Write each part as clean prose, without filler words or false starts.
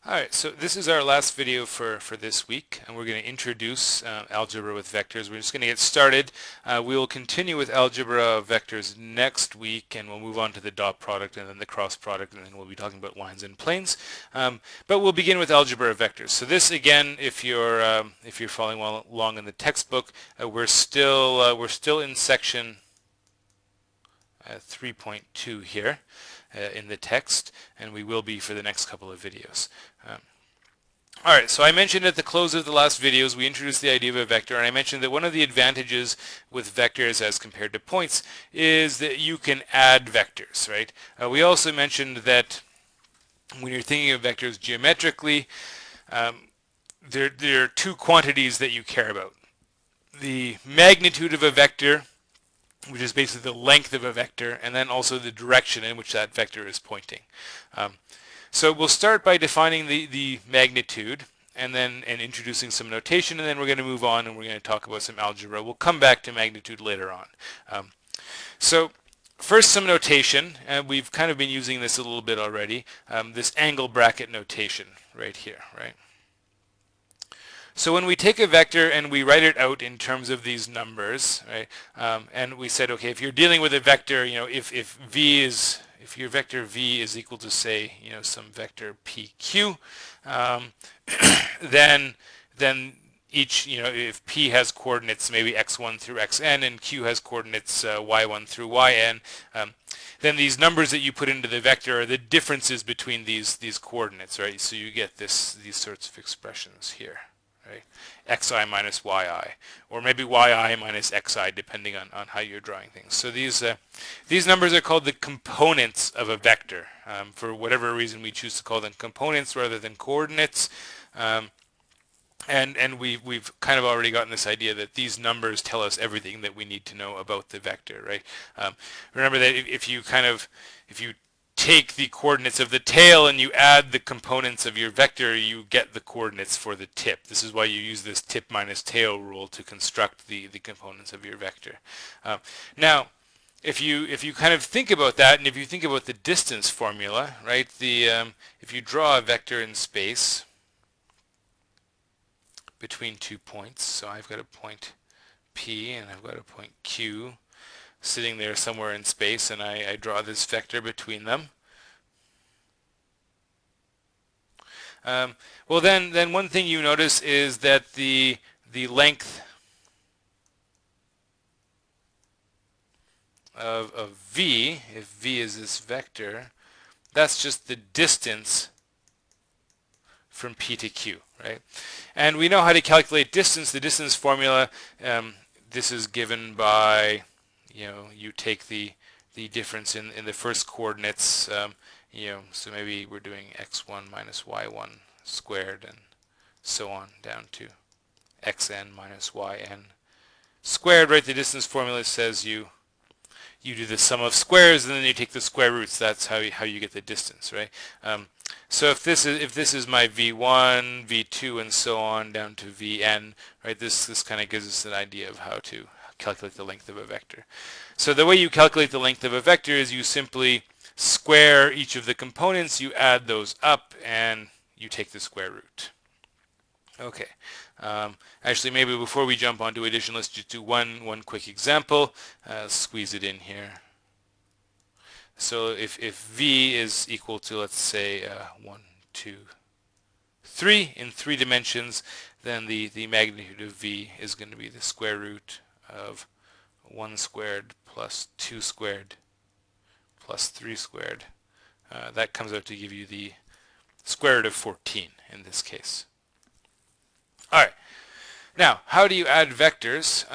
Alright, so this is our last video for this week, and we're going to introduce algebra with vectors. We're just going to get started. We will continue with algebra of vectors next week, and we'll move on to the dot product and then the cross product, and then we'll be talking about lines and planes. But we'll begin with algebra of vectors. So this, again, if you're following along in the textbook, we're still in section 3.2 here in the text, and we will be for the next couple of videos. Alright, so I mentioned at the close of the last videos we introduced the idea of a vector, and I mentioned that one of the advantages with vectors as compared to points is that you can add vectors, right? We also mentioned that when you're thinking of vectors geometrically, there are two quantities that you care about. The magnitude of a vector, which is basically the length of a vector, and then also the direction in which that vector is pointing. So we'll start by defining the magnitude and introducing some notation, and then we're going to move on and we're going to talk about some algebra. We'll come back to magnitude later on. So first, some notation. We've kind of been using this a little bit already. This angle bracket notation right here, right? So when we take a vector and we write it out in terms of these numbers, right? And we said, okay, if you're dealing with a vector, you know, if your vector v is equal to, say, you know, some vector pq, then each, you know, if p has coordinates maybe x1 through xn and q has coordinates y1 through yn, then these numbers that you put into the vector are the differences between these coordinates, right? So you get these sorts of expressions here. Right? Xi minus yi, or maybe yi minus xi, depending on how you're drawing things. So these numbers are called the components of a vector. For whatever reason, we choose to call them components rather than coordinates. And we've kind of already gotten this idea that these numbers tell us everything that we need to know about the vector, right? Remember that if you take the coordinates of the tail and you add the components of your vector, you get the coordinates for the tip. This is why you use this tip minus tail rule to construct the components of your vector. Now, if you kind of think about that, and if you think about the distance formula, right? If you draw a vector in space between 2 points, so I've got a point P and I've got a point Q sitting there somewhere in space, and I draw this vector between them. Well, then one thing you notice is that the length of v, if v is this vector, that's just the distance from P to Q, right? And we know how to calculate distance. The distance formula, this is given by, you know, you take the difference in the first coordinates, you know, so maybe we're doing x1 minus y1 squared and so on down to xn minus yn squared, right? The distance formula says you do the sum of squares and then you take the square roots. That's how you get the distance, right? So if this is my v1, v2, and so on down to vn, right? This kind of gives us an idea of how to calculate the length of a vector. So the way you calculate the length of a vector is you simply square each of the components, you add those up, and you take the square root. Okay. Actually, maybe before we jump onto addition, let's just do one quick example. Squeeze it in here. So if v is equal to, let's say, 1, 2, 3 in 3 dimensions, then the magnitude of v is going to be the square root of 1 squared plus 2 squared plus 3 squared. That comes out to give you the square root of 14 in this case. Alright, now how do you add vectors?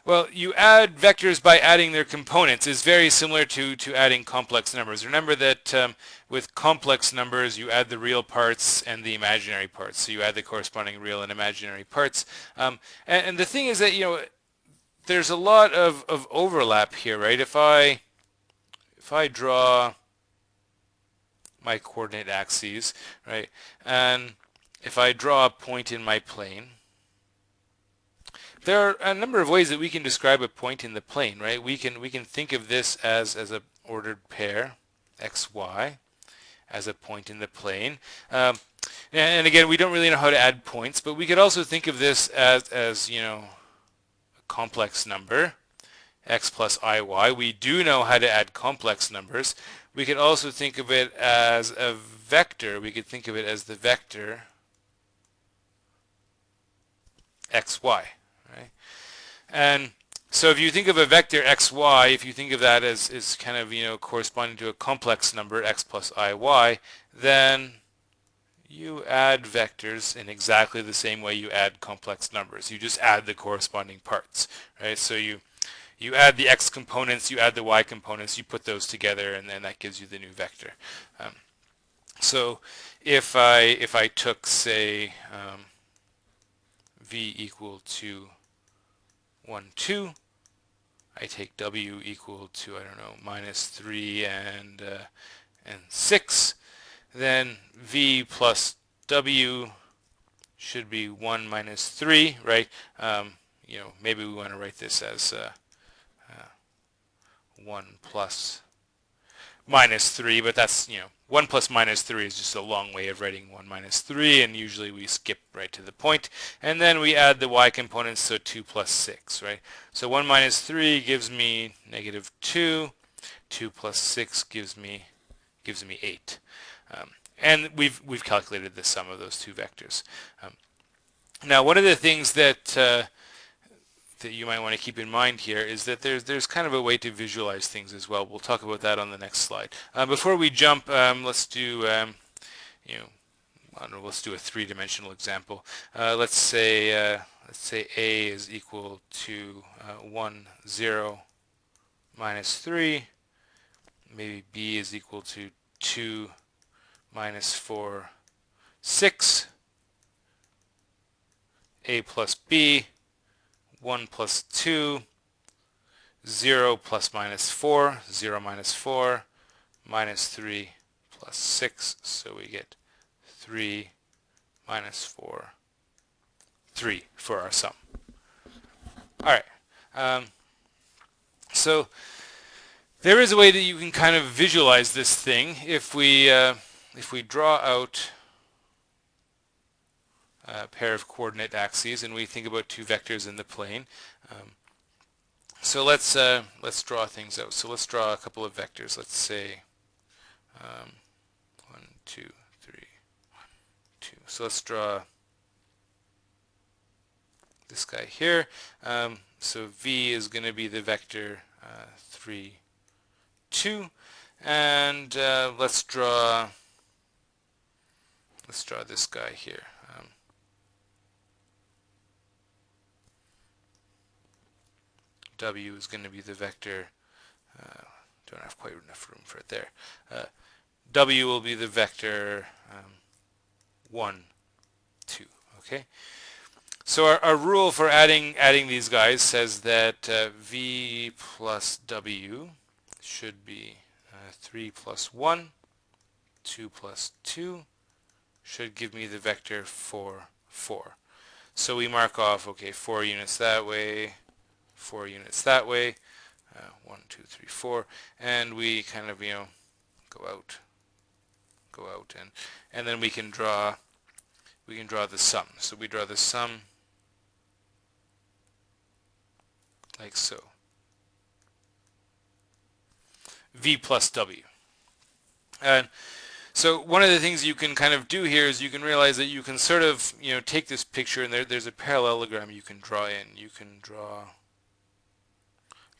Well, you add vectors by adding their components. It's very similar to adding complex numbers. Remember that with complex numbers you add the real parts and the imaginary parts. So you add the corresponding real and imaginary parts. And the thing is that, you know, there's a lot of overlap here, right? If I draw my coordinate axes, right, and if I draw a point in my plane, there are a number of ways that we can describe a point in the plane, right? We can think of this as a ordered pair, xy, as a point in the plane. And again, we don't really know how to add points, but we could also think of this as you know, a complex number, x plus iy. We do know how to add complex numbers. We could also think of it as a vector. We could think of it as the vector xy, right? And so if you think of a vector xy, if you think of that as kind of, you know, corresponding to a complex number x plus iy, then you add vectors in exactly the same way you add complex numbers. You just add the corresponding parts, right? So you add the x components, you add the y components, you put those together, and then that gives you the new vector. So if I took, say, v equal to 1, 2, I take w equal to, I don't know, minus 3 and 6, then v plus w should be 1 minus 3, right? You know, maybe we want to write this as 1 plus minus 3, but that's, you know, 1 plus minus 3 is just a long way of writing 1 minus 3, and usually we skip right to the point. And then we add the y components, so 2 plus 6, right? So 1 minus 3 gives me negative 2. 2 plus 6 gives me 8. And we've calculated the sum of those two vectors. Now, one of the things that you might want to keep in mind here is that there's kind of a way to visualize things as well. We'll talk about that on the next slide. Before we jump, let's do you know, I don't know, let's do a three-dimensional example. Let's say a is equal to 1, 0, minus 3. Maybe b is equal to 2, minus 4, 6. A plus b, 1 plus 2, 0 plus minus 4, 0 minus 4, minus 3 plus 6, so we get 3 minus 4, 3 for our sum. Alright, so there is a way that you can kind of visualize this thing if we draw out a pair of coordinate axes and we think about two vectors in the plane. So let's draw things out. So let's draw a couple of vectors. Let's say 1, 2, 3, 1, 2. So let's draw this guy here. So v is going to be the vector 3, 2, and let's draw this guy here. W is going to be the vector, don't have quite enough room for it there. W will be the vector 1, 2, okay? So our rule for adding these guys says that v plus w should be 3 plus 1, 2 plus 2, should give me the vector 4, 4. So we mark off, okay, 4 units that way, 4 units that way, 1, 2, 3, 4, and we kind of, you know, go out, and then we can draw the sum. So we draw the sum like so. V plus W. And so one of the things you can kind of do here is you can realize that you can sort of, you know, take this picture and there's a parallelogram you can draw in. You can draw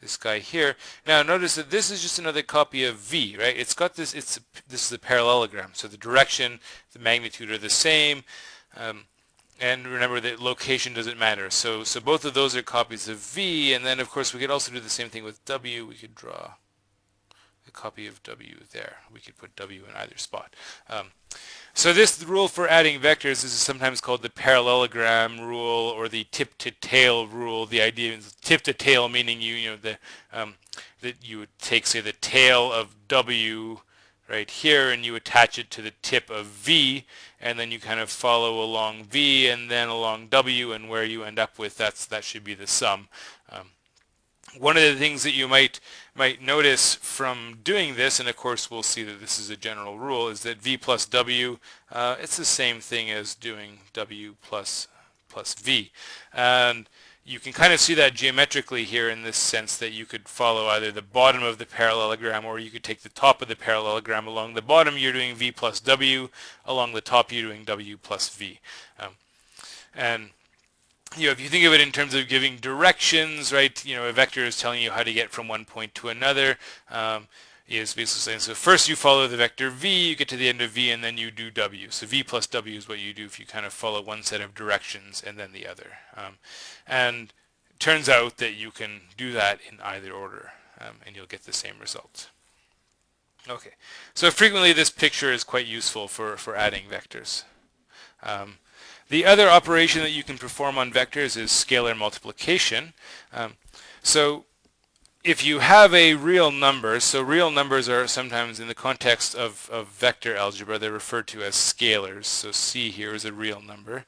this guy here. Now notice that this is just another copy of V, right? It's got this, this is a parallelogram. So the direction, the magnitude are the same. And remember that location doesn't matter. So both of those are copies of V, and then of course we could also do the same thing with W. We could draw a copy of W there. We could put W in either spot. So this rule for adding vectors is sometimes called the parallelogram rule or the tip-to-tail rule. The idea is tip-to-tail meaning that you would take, say, the tail of W right here and you attach it to the tip of V, and then you kind of follow along V and then along W, and where you end up with, that should be the sum. One of the things that you might notice from doing this, and of course we'll see that this is a general rule, is that v plus w, it's the same thing as doing w plus v. And you can kind of see that geometrically here in this sense that you could follow either the bottom of the parallelogram or you could take the top of the parallelogram. Along the bottom you're doing v plus w, along the top you're doing w plus v. And if you think of it in terms of giving directions, right? A vector is telling you how to get from one point to another. Is basically saying, so first you follow the vector v, you get to the end of v, and then you do w. So v plus w is what you do if you kind of follow one set of directions and then the other. And it turns out that you can do that in either order, and you'll get the same result. Okay, so frequently this picture is quite useful for adding vectors. The other operation that you can perform on vectors is scalar multiplication. So if you have a real number, so real numbers are sometimes in the context of vector algebra, they're referred to as scalars. So C here is a real number.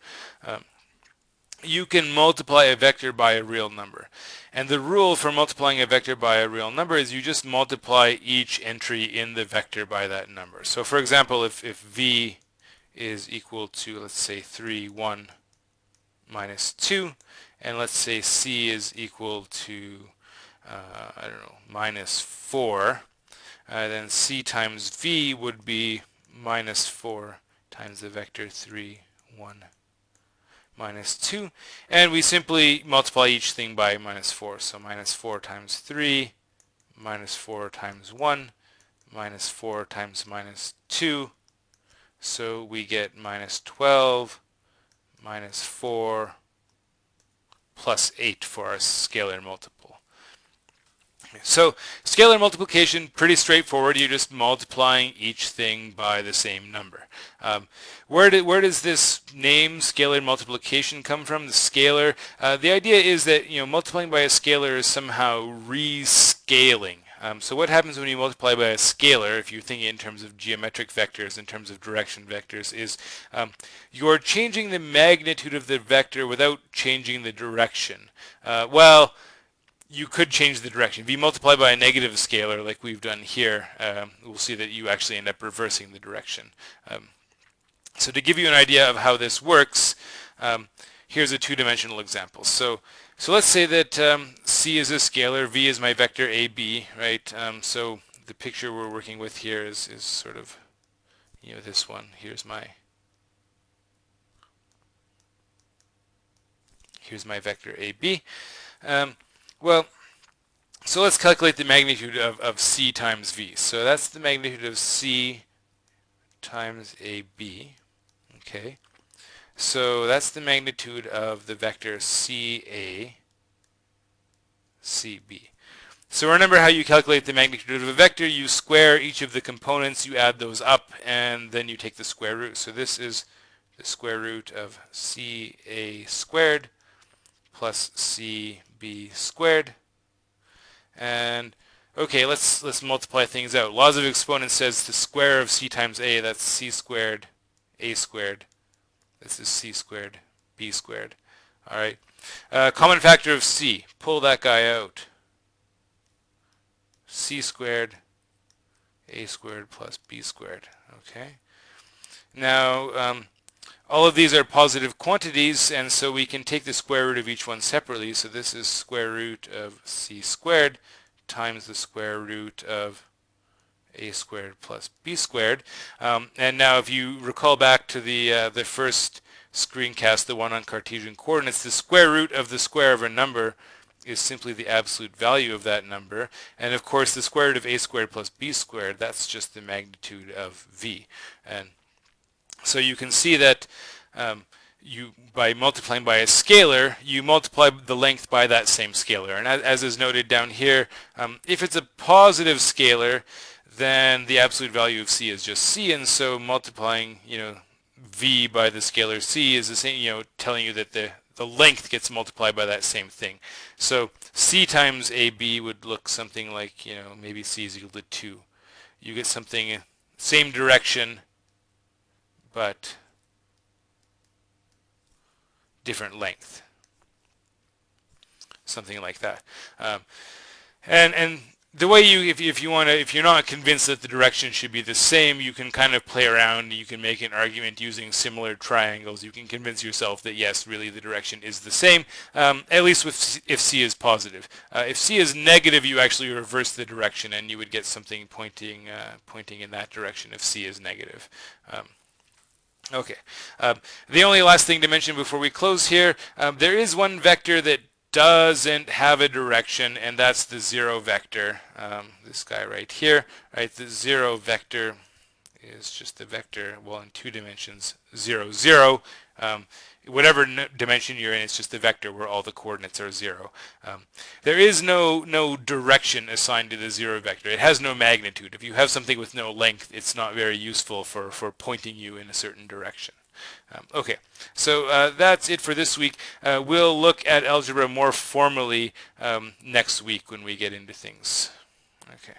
You can multiply a vector by a real number. And the rule for multiplying a vector by a real number is you just multiply each entry in the vector by that number. So for example, if v is equal to, let's say, 3, 1, minus 2, and let's say c is equal to, I don't know, minus 4, then c times v would be minus 4 times the vector 3, 1, minus 2, and we simply multiply each thing by minus 4. So minus 4 times 3, minus 4 times 1, minus 4 times minus 2, so we get minus 12 minus 4 plus 8 for our scalar multiple. So scalar multiplication, pretty straightforward. You're just multiplying each thing by the same number. Where does this name scalar multiplication come from? The scalar. The idea is that multiplying by a scalar is somehow rescaling. So what happens when you multiply by a scalar, if you're thinking in terms of geometric vectors, in terms of direction vectors, is you're changing the magnitude of the vector without changing the direction. Well, you could change the direction. If you multiply by a negative scalar, like we've done here, we'll see that you actually end up reversing the direction. So to give you an idea of how this works, here's a two-dimensional example. So let's say that c is a scalar, v is my vector ab, right? So the picture we're working with here is sort of, this one. Here's my vector ab. Well, so let's calculate the magnitude of c times v. So that's the magnitude of c times ab. Okay. So that's the magnitude of the vector CA, CB. So remember how you calculate the magnitude of a vector. You square each of the components, you add those up, and then you take the square root. So this is the square root of CA squared plus CB squared. And okay, let's multiply things out. Laws of exponents says the square of c times a, that's c squared, a squared. This is c squared, b squared. All right. Common factor of c. Pull that guy out. C squared, a squared plus b squared. Okay. Now, all of these are positive quantities, and so we can take the square root of each one separately. So this is square root of c squared times the square root of a squared plus b squared. And now if you recall back to the first screencast, the one on Cartesian coordinates, the square root of the square of a number is simply the absolute value of that number. And of course the square root of a squared plus b squared, that's just the magnitude of v. And so you can see that by multiplying by a scalar, you multiply the length by that same scalar. And as is noted down here, if it's a positive scalar, then the absolute value of c is just c, and so multiplying, v by the scalar c is the same, telling you that the length gets multiplied by that same thing. So c times ab would look something like, maybe c is equal to 2. You get something same direction, but different length. something like that. And the way if you want to, if you're not convinced that the direction should be the same, you can kind of play around. You can make an argument using similar triangles. You can convince yourself that yes, really the direction is the same. At least if C is positive. If C is negative, you actually reverse the direction, and you would get something pointing in that direction if C is negative. Okay. The only last thing to mention before we close here, there is one vector that doesn't have a direction, and that's the 0 vector. This guy right here, right? The 0 vector is just the vector, well, in 2 dimensions, 0, 0. Whatever dimension you're in, it's just the vector where all the coordinates are 0. There is no direction assigned to the 0 vector. It has no magnitude. If you have something with no length, it's not very useful for pointing you in a certain direction. Okay, so that's it for this week. We'll look at algebra more formally next week when we get into things. Okay.